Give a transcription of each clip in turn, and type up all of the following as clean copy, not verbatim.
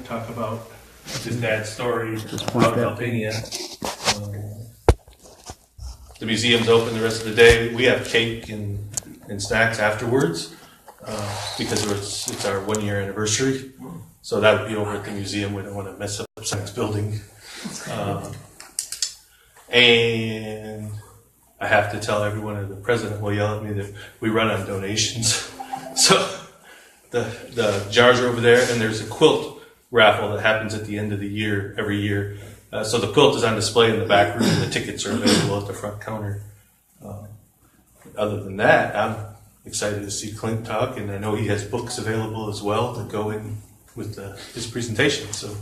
talk about his dad's story point about that. Albania. The museum's open the rest of the day. We have cake and snacks afterwards because it's our 1 year anniversary. So that would be over at the museum. We don't want to mess up the science building. And I have to tell everyone, or the president will yell at me, that we run on donations. So the jars are over there, and there's a quilt raffle that happens at the end of the year, every year. So the quilt is on display in the back room, and the tickets are available at the front counter. Other than that, I'm excited to see Clint talk, and I know he has books available as well to go in with his presentation. So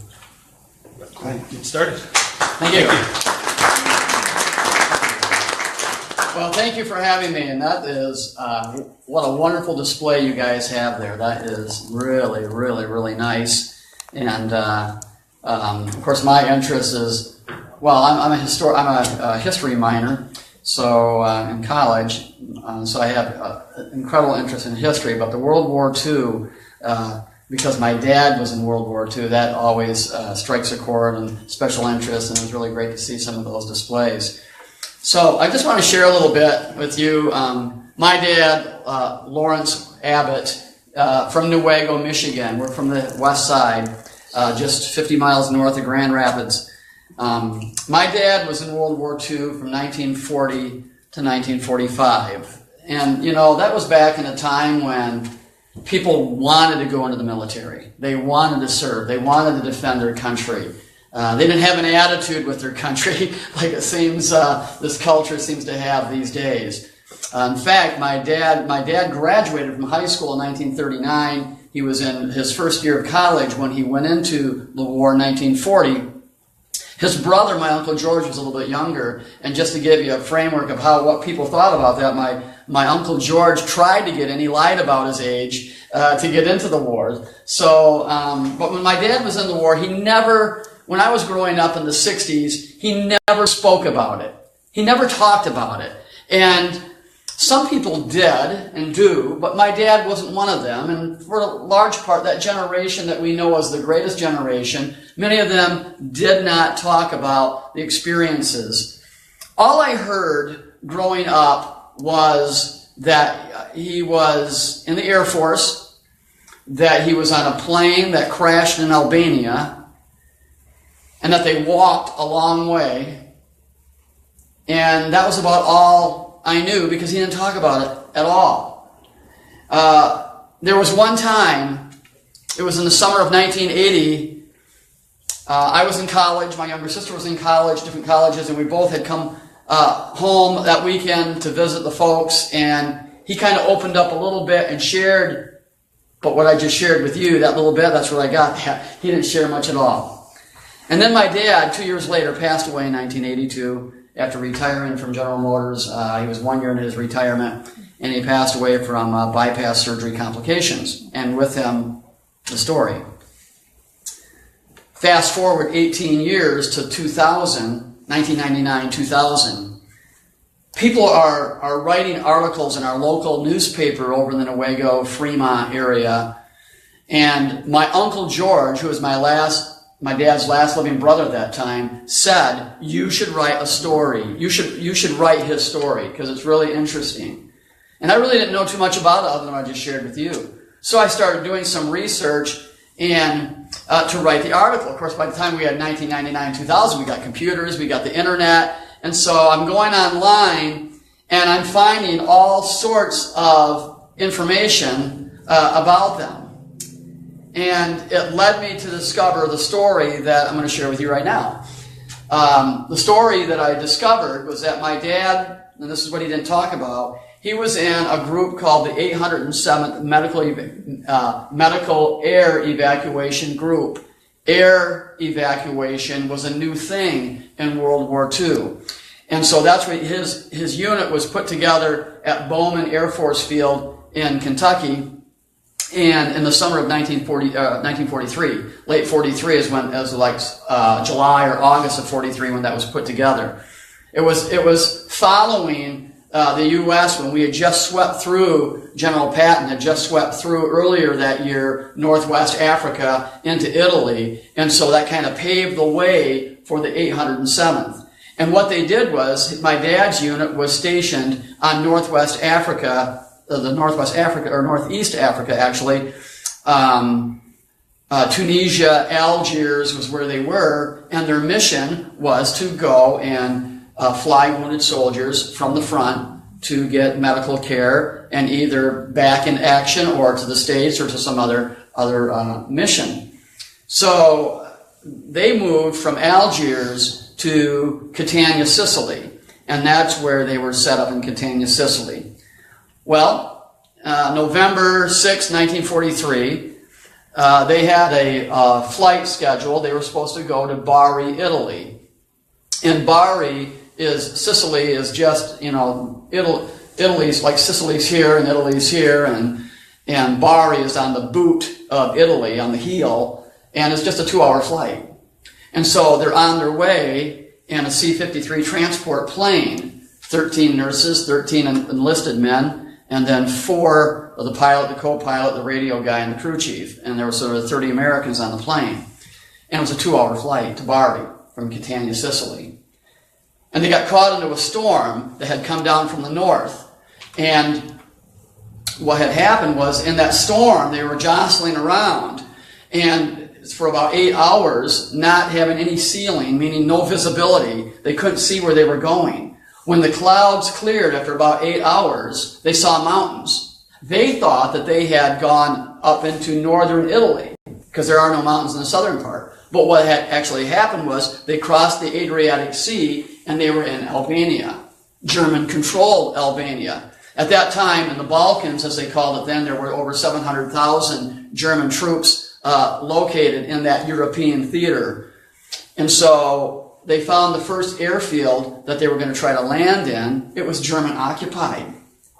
Clint, get started. Thank you. Well, thank you for having me, and that is, what a wonderful display you guys have there. That is really, really, really nice. And, of course, my interest is, well, I'm a history minor, so in college, so I have incredible interest in history, but the World War II, because my dad was in World War II, that always strikes a chord and special interest, and it was really great to see some of those displays. So I just want to share a little bit with you. My dad, Lawrence Abbott, from Newaygo, Michigan. We're from the west side, just 50 miles north of Grand Rapids. My dad was in World War II from 1940 to 1945. And, you know, that was back in a time when people wanted to go into the military. They wanted to serve. They wanted to defend their country. They didn't have an attitude with their country like it seems this culture seems to have these days. In fact, my dad graduated from high school in 1939. He was in his first year of college when he went into the war in 1940. His brother, my Uncle George, was a little bit younger. And just to give you a framework of what people thought about that, my Uncle George tried to get in. He lied about his age to get into the war. So, but when my dad was in the war, when I was growing up in the 60s, he never spoke about it. He never talked about it. And some people did and do, but my dad wasn't one of them. And for a large part, that generation that we know as the greatest generation, many of them did not talk about the experiences. All I heard growing up was that he was in the Air Force, that he was on a plane that crashed in Albania, and that they walked a long way. And that was about all I knew because he didn't talk about it at all. There was one time, it was in the summer of 1980, I was in college, my younger sister was in college, different colleges, and we both had come home that weekend to visit the folks, and he kind of opened up a little bit and shared, but what I just shared with you, that little bit, that's what I got. He didn't share much at all. And then my dad, 2 years later, passed away in 1982 after retiring from General Motors. He was 1 year into his retirement, and he passed away from bypass surgery complications. And with him, the story. Fast forward 18 years to 2000, 1999, 2000. People are writing articles in our local newspaper over in the Newaygo, Fremont area. And my Uncle George, who was my dad's last living brother at that time, said, you should write a story. You should write his story because it's really interesting. And I really didn't know too much about it other than what I just shared with you. So I started doing some research and to write the article. Of course, by the time we had 1999, 2000, we got computers, we got the internet. And so I'm going online and I'm finding all sorts of information about them. And it led me to discover the story that I'm going to share with you right now. The story that I discovered was that my dad, and this is what he didn't talk about, he was in a group called the 807th Medical Air Evacuation Group. Air evacuation was a new thing in World War II. And so that's what his unit was put together at Bowman Air Force Field in Kentucky. And in the summer of 1943, late 43 is when, July or August of 43 when that was put together. It was following the U.S., when we had just swept through, General Patton had just swept through earlier that year, Northwest Africa into Italy. And so that kind of paved the way for the 807th. And what they did was, my dad's unit was stationed on Northwest Africa, Northeast Africa, actually. Tunisia, Algiers was where they were, and their mission was to go and fly wounded soldiers from the front to get medical care and either back in action or to the States or to some other mission. So they moved from Algiers to Catania, Sicily, and that's where they were set up in Catania, Sicily. Well, November 6, 1943, they had a flight schedule. They were supposed to go to Bari, Italy. And Bari Sicily is just, Italy's like Sicily's here and Italy's here, and Bari is on the boot of Italy, on the heel, and it's just a 2-hour flight. And so they're on their way in a C-53 transport plane, 13 nurses, 13 enlisted men, and then 4 of the pilot, the co-pilot, the radio guy, and the crew chief. And there were sort of 30 Americans on the plane. And it was a 2-hour flight to Bari from Catania, Sicily. And they got caught into a storm that had come down from the north. And what had happened was, in that storm, they were jostling around. And for about 8 hours, not having any ceiling, meaning no visibility, they couldn't see where they were going. When the clouds cleared after about 8 hours, they saw mountains. They thought that they had gone up into northern Italy, because there are no mountains in the southern part. But what had actually happened was they crossed the Adriatic Sea and they were in Albania, German-controlled Albania. At that time, in the Balkans, as they called it then, there were over 700,000 German troops located in that European theater. And so they found the first airfield that they were going to try to land in. It was German-occupied.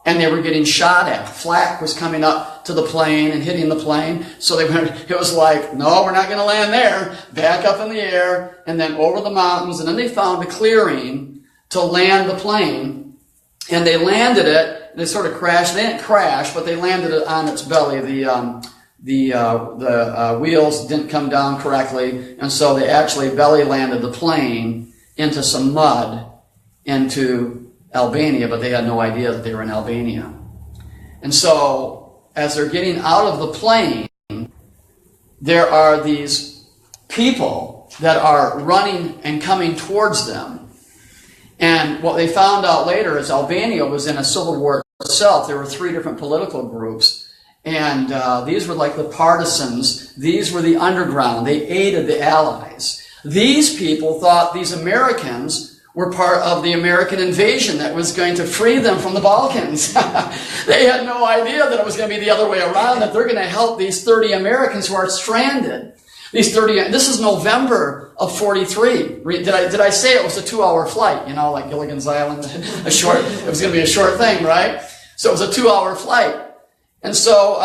And they were getting shot at. Flak was coming up to the plane and hitting the plane. So it was like, no, we're not going to land there. Back up in the air and then over the mountains. And then they found a clearing to land the plane. And they landed it. They sort of crashed. They didn't crash, but they landed it on its belly. The wheels didn't come down correctly. And so they actually belly landed the plane into some mud into Albania, but they had no idea that they were in Albania. And so, as they're getting out of the plane, there are these people that are running and coming towards them. And what they found out later is Albania was in a civil war itself. There were 3 different political groups. And these were like the partisans. These were the underground. They aided the Allies. These people thought these Americans were part of the American invasion that was going to free them from the Balkans. They had no idea that it was going to be the other way around, that they're going to help these 30 Americans who are stranded. This is November of 43. Did I say it was a 2-hour flight? Like Gilligan's Island, it was going to be a short thing, right? So it was a 2-hour flight. And so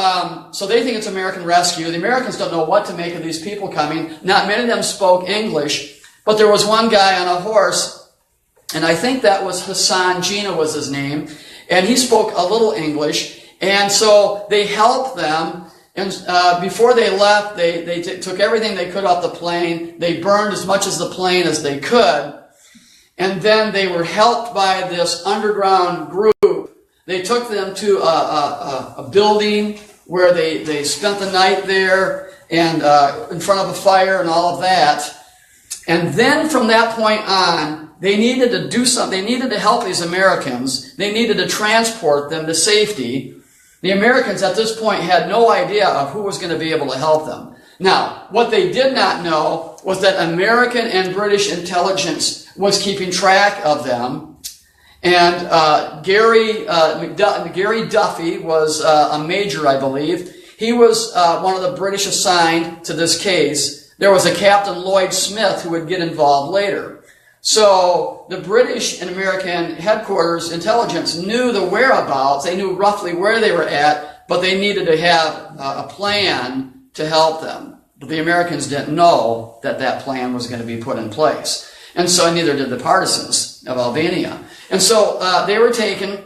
they think it's American rescue. The Americans don't know what to make of these people coming. Not many of them spoke English, but there was one guy on a horse, and I think that was Hassan Gina was his name, and he spoke a little English, and so they helped them, and before they left, they took everything they could off the plane, they burned as much of the plane as they could, and then they were helped by this underground group. They took them to a building where they spent the night there, and in front of a fire and all of that, and then from that point on, they needed to do something. They needed to help these Americans. They needed to transport them to safety. The Americans at this point had no idea of who was going to be able to help them. Now, what they did not know was that American and British intelligence was keeping track of them. And Gary Duffy was a major, I believe. He was one of the British assigned to this case. There was a Captain Lloyd Smith who would get involved later. So the British and American headquarters intelligence knew the whereabouts. They knew roughly where they were at, but they needed to have a plan to help them. But the Americans didn't know that that plan was going to be put in place. And so neither did the partisans of Albania. And so they were taken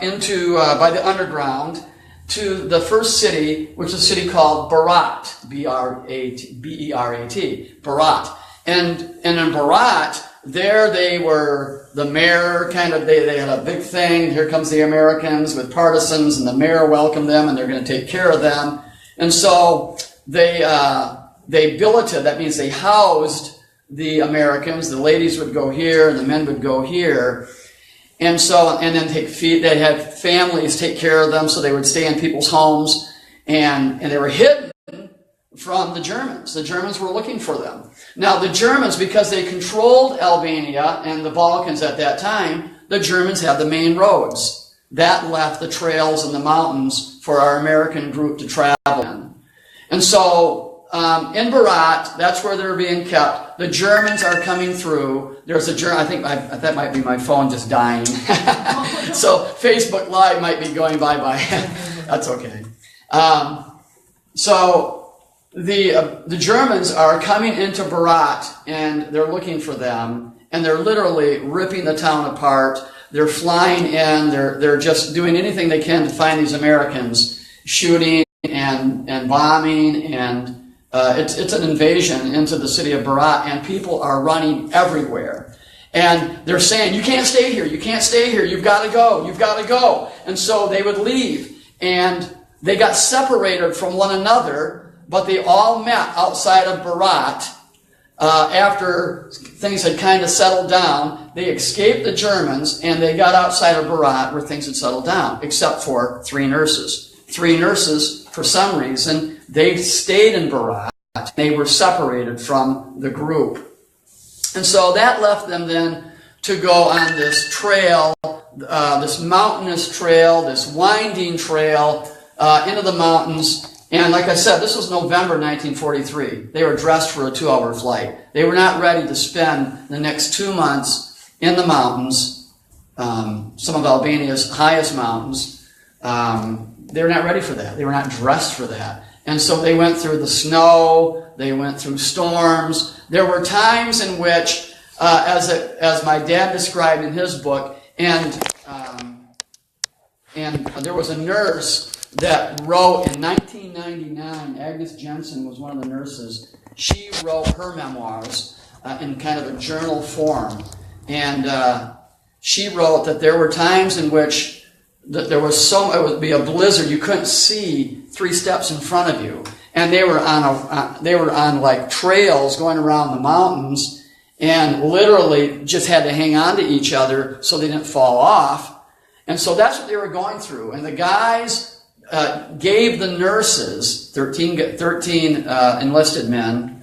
into by the underground to the first city, which is a city called Berat, B-E-R-A-T, Berat. And in Berat, there they were, the mayor they had a big thing. Here comes the Americans with partisans, and the mayor welcomed them, and they're going to take care of them. And so they billeted, that means they housed the Americans. The ladies would go here, and the men would go here. And so, and then they had families take care of them, so they would stay in people's homes, and they were hidden from the Germans. The Germans were looking for them. Now, the Germans, because they controlled Albania and the Balkans at that time, the Germans had the main roads. That left the trails and the mountains for our American group to travel in. And so, in Berat, that's where they're being kept. The Germans are coming through. There's a German, I think that might be my phone just dying. So Facebook Live might be going bye-bye. That's okay. So the Germans are coming into Berat, and they're looking for them, and they're literally ripping the town apart. They're flying in. They're just doing anything they can to find these Americans, shooting and bombing, and it's an invasion into the city of Berat, and people are running everywhere. And they're saying, you can't stay here, you can't stay here, you've got to go, you've got to go. And so they would leave, and they got separated from one another, but they all met outside of Berat. After things had kind of settled down, they escaped the Germans, and they got outside of Berat where things had settled down, except for 3 nurses. 3 nurses, for some reason, they stayed in Berat. They were separated from the group. And so that left them then to go on this trail, this mountainous trail, this winding trail into the mountains. And like I said, this was November 1943. They were dressed for a 2-hour flight. They were not ready to spend the next 2 months in the mountains, some of Albania's highest mountains. They were not ready for that. They were not dressed for that. And so they went through the snow, they went through storms. There were times in which, as my dad described in his book, and there was a nurse that wrote in 1999, Agnes Jensen was one of the nurses. She wrote her memoirs in kind of a journal form. And she wrote that there were times in which it would be a blizzard, you couldn't see 3 steps in front of you. And they were on like trails going around the mountains, and literally just had to hang on to each other so they didn't fall off. And so that's what they were going through. And the guys gave the nurses, 13 enlisted men,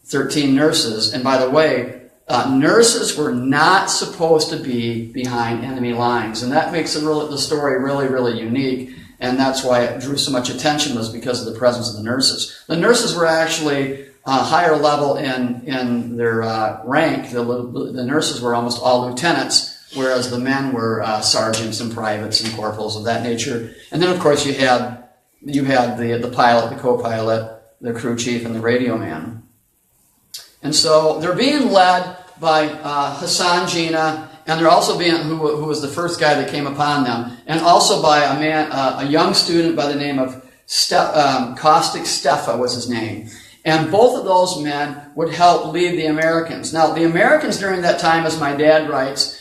13 nurses. And by the way, nurses were not supposed to be behind enemy lines. And that makes the story really, really unique. And that's why it drew so much attention, was because of the presence of the nurses. The nurses were actually higher level in their rank. The nurses were almost all lieutenants, whereas the men were sergeants and privates and corporals of that nature. And then, of course, you had the pilot, the co-pilot, the crew chief, and the radio man. And so they're being led by Hassan Jinnah, and they're also being who was the first guy that came upon them, and also by a young student by the name of Kostik Stefa was his name. And both of those men would help lead the Americans. Now, the Americans during that time, as my dad writes,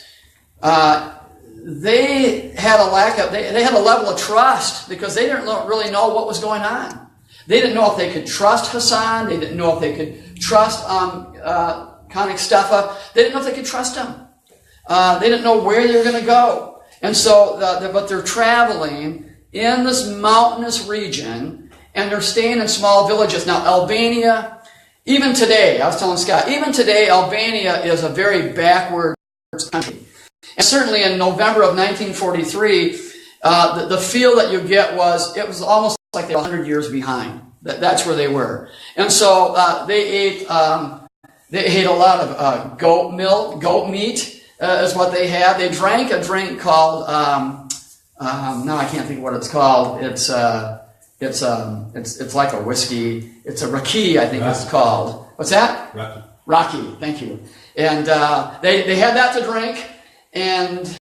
they had a level of trust, because they didn't really know what was going on. They didn't know if they could trust Hassan. They didn't know if they could trust Kostik Stefa. They didn't know if they could trust him. They didn't know where they were going to go. And so, but they're traveling in this mountainous region, and they're staying in small villages. Now, Albania, even today, I was telling Scott, even today, Albania is a very backward country. And certainly in November of 1943, the feel that you get was, it was almost like they were 100 years behind. That's where they were. And so they ate a lot of goat milk, goat meat is what they had. They drank a drink called, now I can't think of what it's called. It's like a whiskey. It's a raki, I think it's called. What's that? Raki. Raki, thank you. And they had that to drink, and